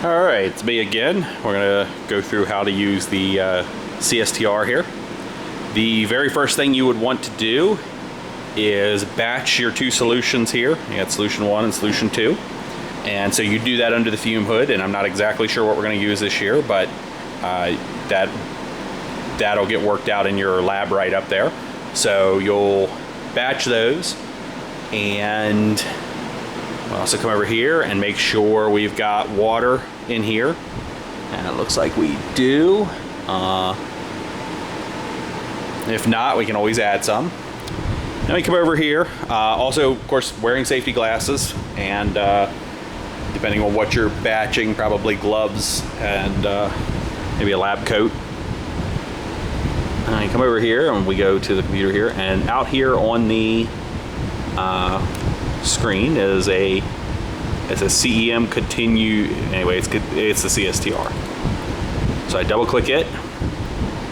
All right, it's me again. We're gonna go through how to use the CSTR here. The very first thing you would want to do is batch your two solutions here. You got solution 1 and solution 2. And so you do that under the fume hood, and I'm not exactly sure what we're gonna use this year, but that'll get worked out in your lab right up there. So you'll batch those, and we'll also come over here and make sure we've got water in here. And it looks like we do. If not, we can always add some. Then we come over here. Also, of course, wearing safety glasses, and depending on what you're batching, probably gloves and maybe a lab coat. You come over here and we go to the computer here, and out here on the screen is it's a CEM continue. Anyway, it's the CSTR. So I double click it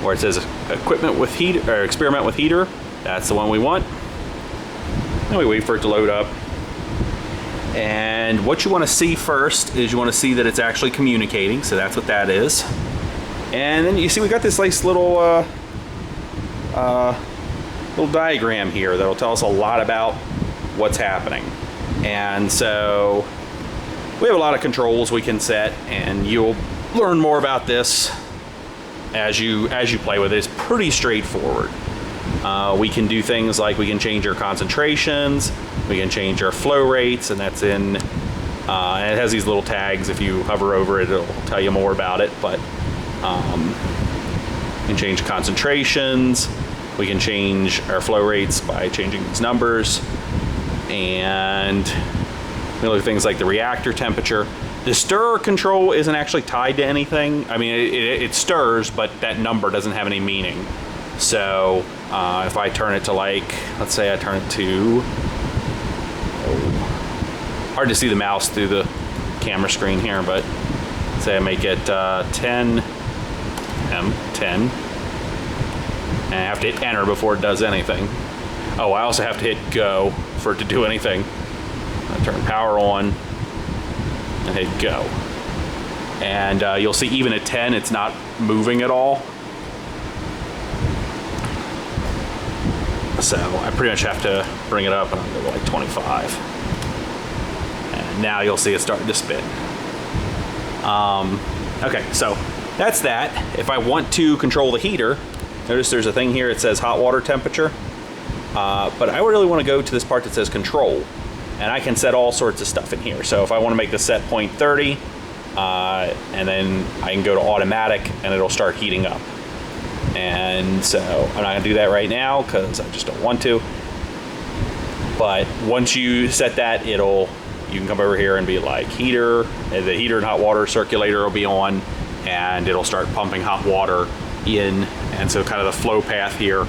where it says equipment with heat or experiment with heater. That's the one we want. Then we wait for it to load up. And what you want to see first is you want to see that it's actually communicating. So that's what that is. And then you see we got this nice little little diagram here that'll tell us a lot about what's happening. And so we have a lot of controls we can set, and you'll learn more about this as you play with it. It's pretty straightforward. We can do things like we can change our concentrations, we can change our flow rates, and that's in and it has these little tags. If you hover over it, it'll tell you more about it. But we can change concentrations, we can change our flow rates by changing these numbers, and we look at things like the reactor temperature. The stir control isn't actually tied to anything. I mean, it stirs, but that number doesn't have any meaning. So if I turn it to, like, let's say I turn it to, hard to see the mouse through the camera screen here, but say I make it 10 M10, and I have to hit enter before it does anything. Oh, I also have to hit go for it to do anything. I turn power on and hit go. And you'll see even at 10, it's not moving at all. So I pretty much have to bring it up, and I'll go to like 25. And now you'll see it starting to spin. Okay, so that's that. If I want to control the heater, notice there's a thing here, it says hot water temperature. But I really want to go to this part that says control, and I can set all sorts of stuff in here. So if I want to make the set point 30, and then I can go to automatic, and it'll start heating up. And so I'm not gonna do that right now because I just don't want to. But once you set that, you can come over here and be like heater, the heater and hot water circulator will be on, and it'll start pumping hot water in. And so kind of the flow path here,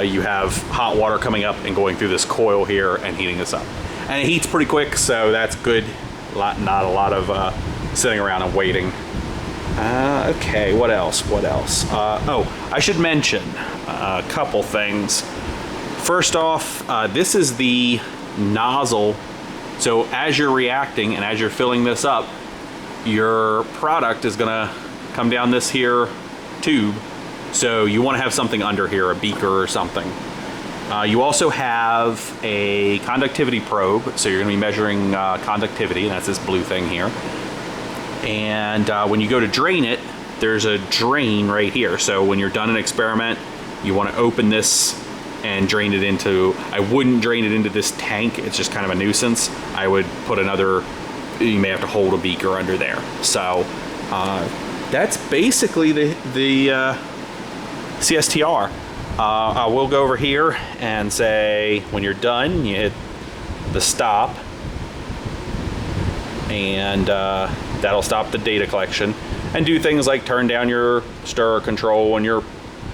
you have hot water coming up and going through this coil here and heating this up. And it heats pretty quick, so that's good. Not a lot of sitting around and waiting. Okay, what else? Oh, I should mention a couple things. First off, this is the nozzle. So as you're reacting and as you're filling this up, your product is gonna come down this here tube. So you want to have something under here, a beaker or something. You also have a conductivity probe, so you're going to be measuring conductivity, and that's this blue thing here. And when you go to drain it, there's a drain right here. So when you're done an experiment, you want to open this and drain it into, I wouldn't drain it into this tank, it's just kind of a nuisance. I would put another, you may have to hold a beaker under there. So that's basically the CSTR. I will go over here and say when you're done, you hit the stop, and that'll stop the data collection, and do things like turn down your stir control and your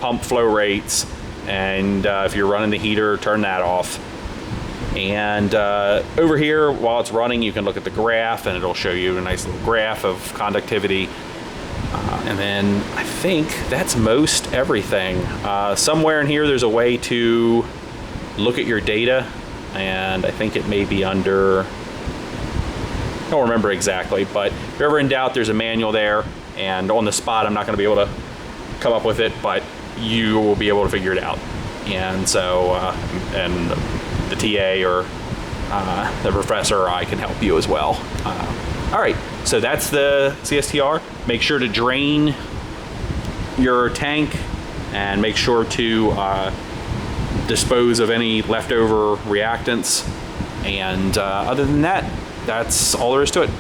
pump flow rates, and if you're running the heater, turn that off. And over here, while it's running, you can look at the graph, and it'll show you a nice little graph of conductivity. And then I think that's most everything. Somewhere in here there's a way to look at your data, and I think it may be under don't remember exactly, but if you're ever in doubt, there's a manual there, and on the spot I'm not going to be able to come up with it, but you will be able to figure it out. And so, and the TA or the professor or I can help you as well. All right, so that's the CSTR. Make sure to drain your tank and make sure to dispose of any leftover reactants. And other than that, that's all there is to it.